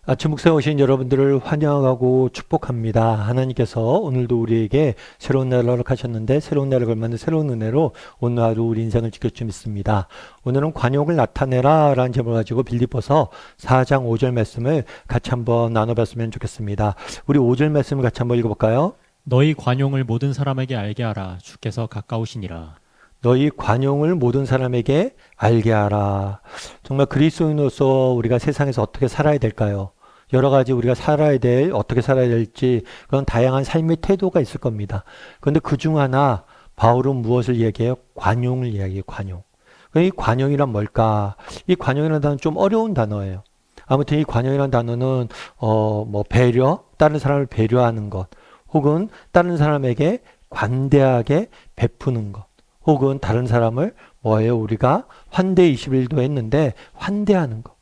아침 묵상에 오신 여러분들을 환영하고 축복합니다. 하나님께서 오늘도 우리에게 새로운 날을 허락하셨는데 새로운 날을 걸맞는 새로운 은혜로 오늘 하루 우리 인생을 지킬 줄 믿습니다. 오늘은 관용을 나타내라 라는 제목을 가지고 빌립보서 4장 5절 말씀을 같이 한번 나눠봤으면 좋겠습니다. 우리 5절 말씀을 같이 한번 읽어볼까요? 너희 관용을 모든 사람에게 알게 하라. 주께서 가까우시니라. 너희 관용을 모든 사람에게 알게 하라. 정말 그리스도인으로서 우리가 세상에서 어떻게 살아야 될까요? 여러 가지 우리가 어떻게 살아야 될지 그런 다양한 삶의 태도가 있을 겁니다. 그런데 그중 하나 바울은 무엇을 이야기해요? 관용을 이야기해요. 관용. 이 관용이란 뭘까? 이 관용이라는 단어는 좀 어려운 단어예요. 아무튼 이 관용이라는 단어는 배려, 다른 사람을 배려하는 것, 혹은 다른 사람에게 관대하게 베푸는 것, 혹은 다른 사람을 우리가 환대 21도 했는데 환대하는 것.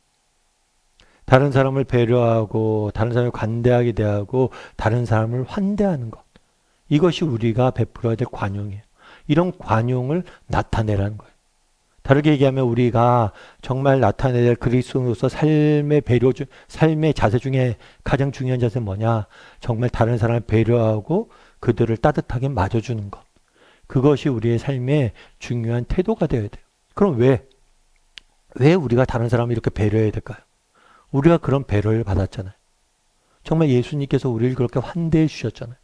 다른 사람을 배려하고 다른 사람을 관대하게 대하고 다른 사람을 환대하는 것. 이것이 우리가 베풀어야 될 관용이에요. 이런 관용을 나타내라는 거예요. 다르게 얘기하면 우리가 정말 나타내야 될 그리스도인으로서 삶의 자세 중에 가장 중요한 자세는 뭐냐? 정말 다른 사람을 배려하고 그들을 따뜻하게 맞아주는 것. 그것이 우리의 삶의 중요한 태도가 되어야 돼요. 그럼 왜 우리가 다른 사람을 이렇게 배려해야 될까요? 우리가 그런 배려를 받았잖아요. 정말 예수님께서 우리를 그렇게 환대해 주셨잖아요.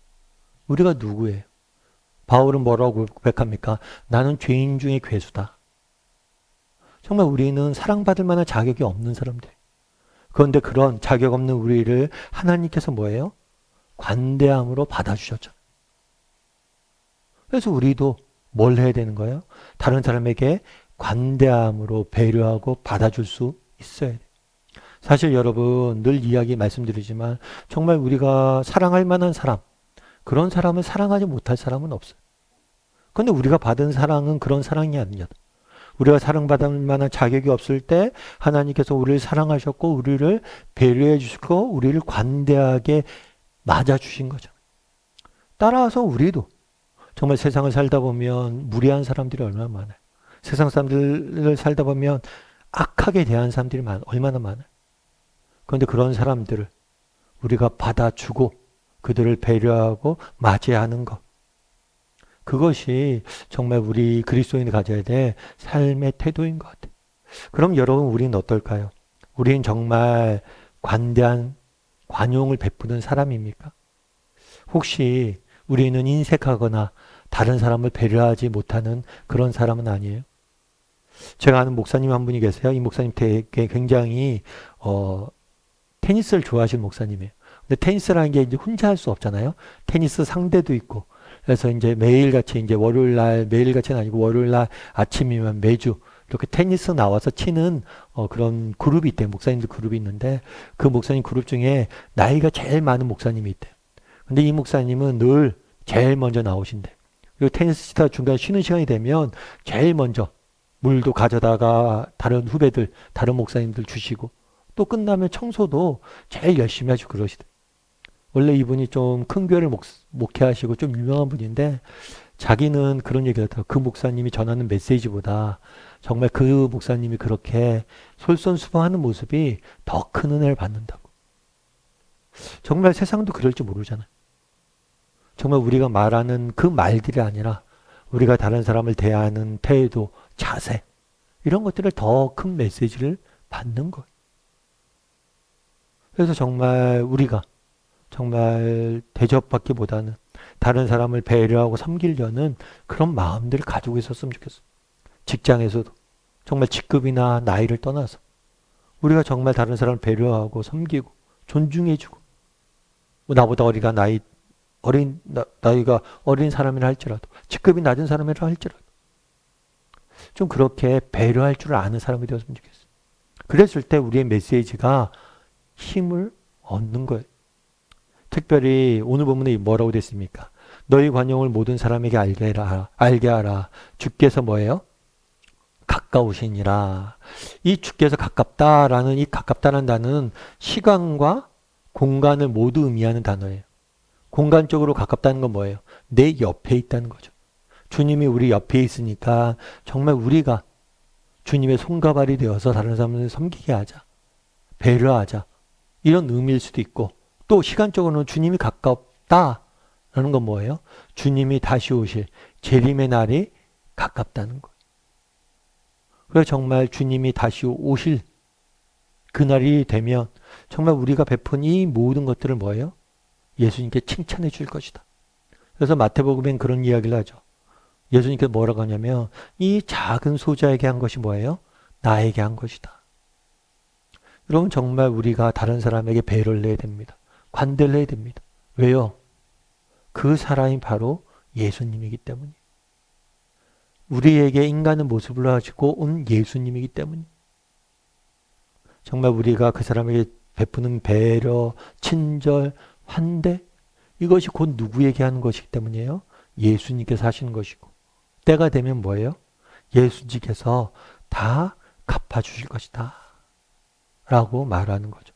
우리가 누구예요? 바울은 뭐라고 고백합니까? 나는 죄인 중에 괴수다. 정말 우리는 사랑받을 만한 자격이 없는 사람들. 그런데 그런 자격 없는 우리를 하나님께서 뭐예요? 관대함으로 받아주셨잖아요. 그래서 우리도 뭘 해야 되는 거예요? 다른 사람에게 관대함으로 배려하고 받아줄 수 있어야 돼요. 사실 여러분 늘 이야기 말씀드리지만 정말 우리가 사랑할 만한 사람, 그런 사람을 사랑하지 못할 사람은 없어요. 그런데 우리가 받은 사랑은 그런 사랑이 아니냐. 우리가 사랑받을 만한 자격이 없을 때 하나님께서 우리를 사랑하셨고 우리를 배려해 주시고 우리를 관대하게 맞아주신 거죠. 따라서 우리도 정말 세상을 살다 보면 무례한 사람들이 얼마나 많아요. 세상 사람들을 살다 보면 악하게 대한 사람들이 얼마나 많아요. 그런데 그런 사람들을 우리가 받아주고 그들을 배려하고 맞이하는 것. 그것이 정말 우리 그리스도인이 가져야 될 삶의 태도인 것 같아요. 그럼 여러분 우리는 어떨까요? 우리는 정말 관대한 관용을 베푸는 사람입니까? 혹시 우리는 인색하거나 다른 사람을 배려하지 못하는 그런 사람은 아니에요? 제가 아는 목사님 한 분이 계세요. 이 목사님 되게 굉장히 테니스를 좋아하시는 목사님이에요. 근데 테니스라는 게 이제 혼자 할 수 없잖아요. 테니스 상대도 있고. 그래서 이제 매일같이 이제 매일같이는 아니고 월요일날 아침이면 매주 이렇게 테니스 나와서 치는 그런 그룹이 있대요. 목사님들 그룹이 있는데 그 목사님 그룹 중에 나이가 제일 많은 목사님이 있대요. 근데 이 목사님은 늘 제일 먼저 나오신대. 그리고 테니스 치다 중간에 쉬는 시간이 되면 제일 먼저 물도 가져다가 다른 목사님들 주시고 또 끝나면 청소도 제일 열심히 하시고 그러시대. 원래 이분이 좀 큰 교회를 목회하시고 좀 유명한 분인데 자기는 그런 얘기를 하더라고요. 그 목사님이 전하는 메시지보다 정말 그 목사님이 그렇게 솔선수범하는 모습이 더 큰 은혜를 받는다고. 정말 세상도 그럴지 모르잖아요. 정말 우리가 말하는 그 말들이 아니라 우리가 다른 사람을 대하는 태도, 자세 이런 것들을 더 큰 메시지를 받는 거예요. 그래서 정말 우리가 정말 대접받기보다는 다른 사람을 배려하고 섬기려는 그런 마음들을 가지고 있었으면 좋겠어요. 직장에서도 정말 직급이나 나이를 떠나서 우리가 정말 다른 사람을 배려하고 섬기고 존중해주고 나보다 나이가 어린 사람이라 할지라도 직급이 낮은 사람이라 할지라도 좀 그렇게 배려할 줄 아는 사람이 되었으면 좋겠어요. 그랬을 때 우리의 메시지가 힘을 얻는 거예요. 특별히 오늘 본문에 뭐라고 됐습니까? 너희 관용을 모든 사람에게 알게 하라. 주께서 뭐예요? 가까우시니라. 이 주께서 가깝다라는 이 가깝다는 단어는 시간과 공간을 모두 의미하는 단어예요. 공간적으로 가깝다는 건 뭐예요? 내 옆에 있다는 거죠. 주님이 우리 옆에 있으니까 정말 우리가 주님의 손과 발이 되어서 다른 사람을 섬기게 하자. 배려하자. 이런 의미일 수도 있고, 또 시간적으로는 주님이 가깝다라는 건 뭐예요? 주님이 다시 오실 재림의 날이 가깝다는 거예요. 그래서 정말 주님이 다시 오실 그날이 되면 정말 우리가 베푼 이 모든 것들을 뭐예요? 예수님께 칭찬해 줄 것이다. 그래서 마태복음엔 그런 이야기를 하죠. 예수님께서 뭐라고 하냐면 이 작은 소자에게 한 것이 뭐예요? 나에게 한 것이다. 여러분 정말 우리가 다른 사람에게 배려를 해야 됩니다. 관대를 해야 됩니다. 왜요? 그 사람이 바로 예수님이기 때문이에요. 우리에게 인간의 모습을 가지고 온 예수님이기 때문이에요. 정말 우리가 그 사람에게 베푸는 배려, 친절, 환대 이것이 곧 누구에게 하는 것이기 때문이에요? 예수님께서 하시는 것이고 때가 되면 뭐예요? 예수님께서 다 갚아주실 것이다 라고 말하는 거죠.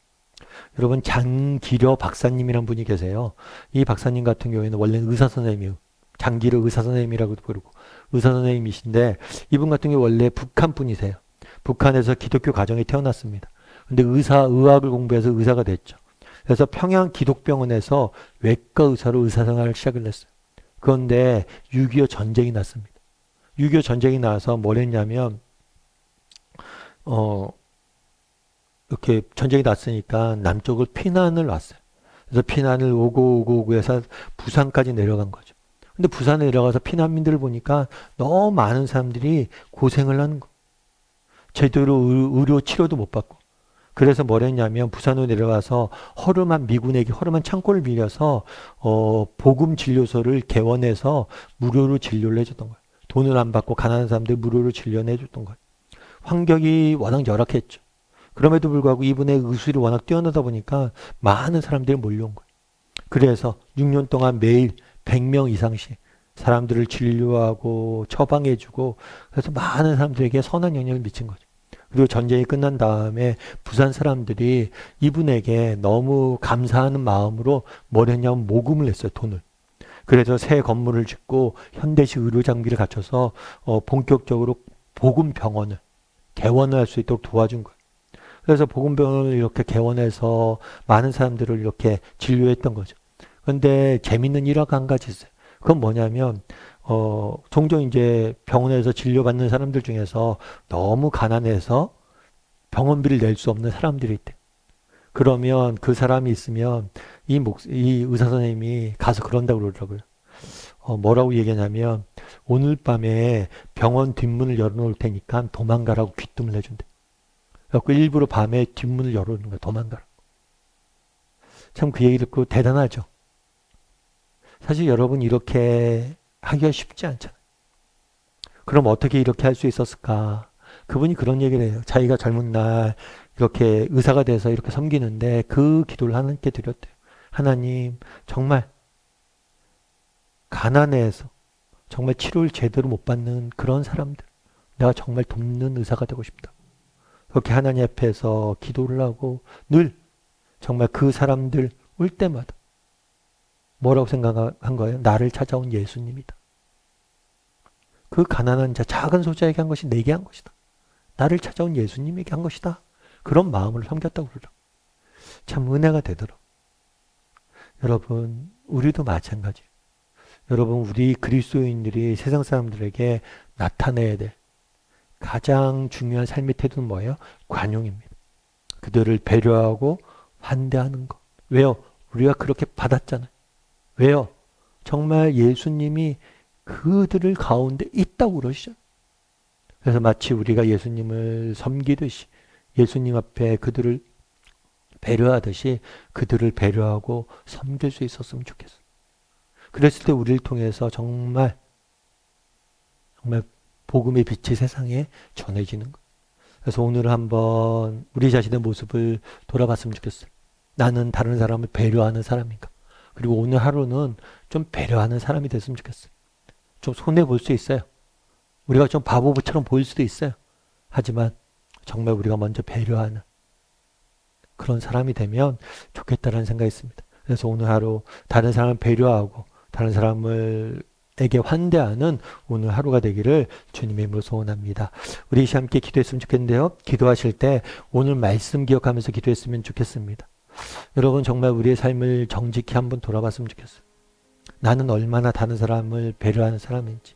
여러분 장기려 박사님이란 분이 계세요. 이 박사님 같은 경우에는 원래는 의사선생님이에요. 장기려 의사선생님이라고도 부르고 의사선생님이신데 이분 같은 경우 원래 북한 분이세요. 북한에서 기독교 가정에 태어났습니다. 근데 의학을 공부해서 의사가 됐죠. 그래서 평양 기독병원에서 외과 의사로 의사생활을 시작을 했어요. 그런데 6.25 전쟁이 났습니다. 6.25 전쟁이 나서 뭘 했냐면 이렇게 전쟁이 났으니까 남쪽을 피난을 왔어요. 그래서 피난을 오고 해서 부산까지 내려간 거죠. 근데 부산에 내려가서 피난민들을 보니까 너무 많은 사람들이 고생을 하는 거. 제대로 의료 치료도 못 받고. 그래서 뭘 했냐면 부산으로 내려가서 허름한 미군에게 허름한 창고를 빌려서 복음 진료소를 개원해서 무료로 진료를 해줬던 거예요. 돈을 안 받고 가난한 사람들 무료로 진료를 해줬던 거예요. 환경이 워낙 열악했죠. 그럼에도 불구하고 이분의 의술이 워낙 뛰어나다 보니까 많은 사람들이 몰려온 거예요. 그래서 6년 동안 매일 100명 이상씩 사람들을 진료하고 처방해주고 그래서 많은 사람들에게 선한 영향을 미친 거죠. 그리고 전쟁이 끝난 다음에 부산 사람들이 이분에게 너무 감사하는 마음으로 뭘 했냐면 모금을 했어요. 돈을. 그래서 새 건물을 짓고 현대식 의료 장비를 갖춰서 본격적으로 복음병원을 개원을 할 수 있도록 도와준 거예요. 그래서 복음병원을 이렇게 개원해서 많은 사람들을 이렇게 진료했던 거죠. 그런데 재밌는 일화가 한 가지 있어요. 그건 뭐냐면 종종 이제 병원에서 진료받는 사람들 중에서 너무 가난해서 병원비를 낼 수 없는 사람들이 있대. 그러면 그 사람이 있으면 이 의사 선생님이 가서 그런다고 그러더라고요. 뭐라고 얘기하냐면 오늘 밤에 병원 뒷문을 열어놓을 테니까 도망가라고 귀뜸을 해준대. 그래서 일부러 밤에 뒷문을 열어놓는 거야. 도망가라고. 참 그 얘기 듣고 대단하죠. 사실 여러분 이렇게 하기가 쉽지 않잖아요. 그럼 어떻게 이렇게 할 수 있었을까? 그분이 그런 얘기를 해요. 자기가 젊은 날 이렇게 의사가 돼서 이렇게 섬기는데 그 기도를 하나님께 드렸대요. 하나님 정말 가난해서 정말 치료를 제대로 못 받는 그런 사람들 내가 정말 돕는 의사가 되고 싶다. 그렇게 하나님 앞에서 기도를 하고 늘 정말 그 사람들 올 때마다 뭐라고 생각한 거예요? 나를 찾아온 예수님이다. 그 가난한 자, 작은 소자에게 한 것이 내게 한 것이다. 나를 찾아온 예수님에게 한 것이다. 그런 마음을 섬겼다고 그러더라고요. 참 은혜가 되더라고요. 여러분, 우리도 마찬가지예요. 여러분, 우리 그리스도인들이 세상 사람들에게 나타내야 될 가장 중요한 삶의 태도는 뭐예요? 관용입니다. 그들을 배려하고 환대하는 것. 왜요? 우리가 그렇게 받았잖아요. 왜요? 정말 예수님이 그들을 가운데 있다고 그러시죠. 그래서 마치 우리가 예수님을 섬기듯이 예수님 앞에 그들을 배려하듯이 그들을 배려하고 섬길 수 있었으면 좋겠어요. 그랬을 때 우리를 통해서 정말 복음의 빛이 세상에 전해지는 거예요. 그래서 오늘 한번 우리 자신의 모습을 돌아봤으면 좋겠어요. 나는 다른 사람을 배려하는 사람인가? 그리고 오늘 하루는 좀 배려하는 사람이 됐으면 좋겠어요. 좀 손해볼 수 있어요. 우리가 좀 바보처럼 보일 수도 있어요. 하지만 정말 우리가 먼저 배려하는 그런 사람이 되면 좋겠다라는 생각이 있습니다. 그래서 오늘 하루 다른 사람을 배려하고 다른 사람에게 환대하는 오늘 하루가 되기를 주님의 이름으로 소원합니다. 우리 함께 기도했으면 좋겠는데요. 기도하실 때 오늘 말씀 기억하면서 기도했으면 좋겠습니다. 여러분 정말 우리의 삶을 정직히 한번 돌아봤으면 좋겠어요. 나는 얼마나 다른 사람을 배려하는 사람인지,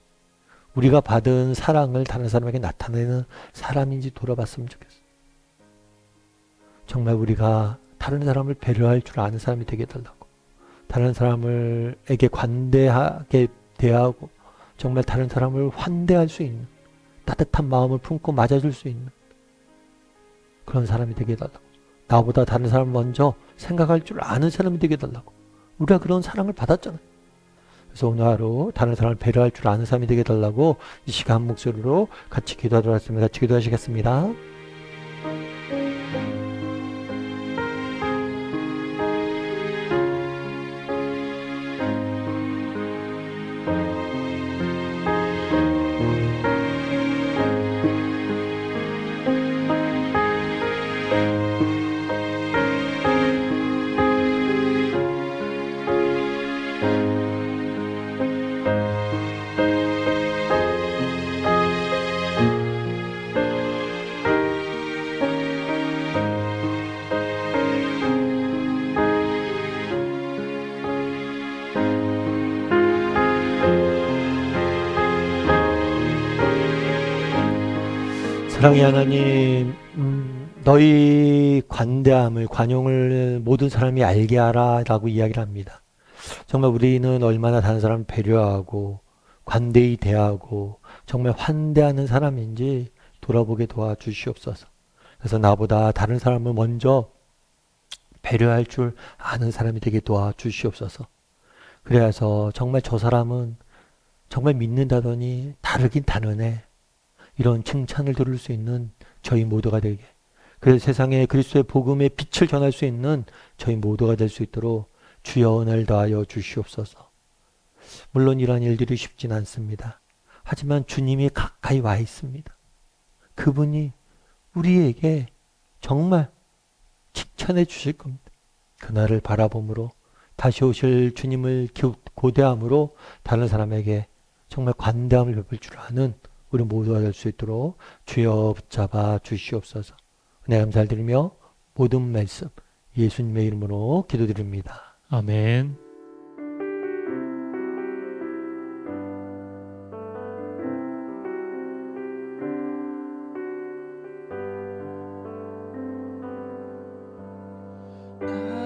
우리가 받은 사랑을 다른 사람에게 나타내는 사람인지 돌아봤으면 좋겠어요. 정말 우리가 다른 사람을 배려할 줄 아는 사람이 되게 해달라고, 다른 사람에게 관대하게 대하고 정말 다른 사람을 환대할 수 있는 따뜻한 마음을 품고 맞아줄 수 있는 그런 사람이 되게 해달라고, 나보다 다른 사람을 먼저 생각할 줄 아는 사람이 되게 해달라고. 우리가 그런 사랑을 받았잖아요. 그래서 오늘 하루 다른 사람을 배려할 줄 아는 사람이 되게 해달라고 이 시간 한 목소리로 같이 기도하도록 하겠습니다. 같이 기도하시겠습니다. 사랑의 하나님, 너희 관대함을, 관용을 모든 사람이 알게 하라 라고 이야기를 합니다. 정말 우리는 얼마나 다른 사람을 배려하고 관대히 대하고 정말 환대하는 사람인지 돌아보게 도와주시옵소서. 그래서 나보다 다른 사람을 먼저 배려할 줄 아는 사람이 되게 도와주시옵소서. 그래서 정말 저 사람은 정말 믿는다더니 다르긴 다르네, 이런 칭찬을 들을 수 있는 저희 모두가 되게, 그래서 세상에 그리스도의 복음의 빛을 전할 수 있는 저희 모두가 될 수 있도록 주여 은혜를 더하여 주시옵소서. 물론 이러한 일들이 쉽진 않습니다. 하지만 주님이 가까이 와 있습니다. 그분이 우리에게 정말 칭찬해 주실 겁니다. 그날을 바라봄으로, 다시 오실 주님을 고대함으로 다른 사람에게 정말 관대함을 베풀 줄 아는 우리 모두가 될 수 있도록 주여 붙잡아 주시옵소서. 은혜 감사드리며 모든 말씀 예수님의 이름으로 기도드립니다. 아멘. 나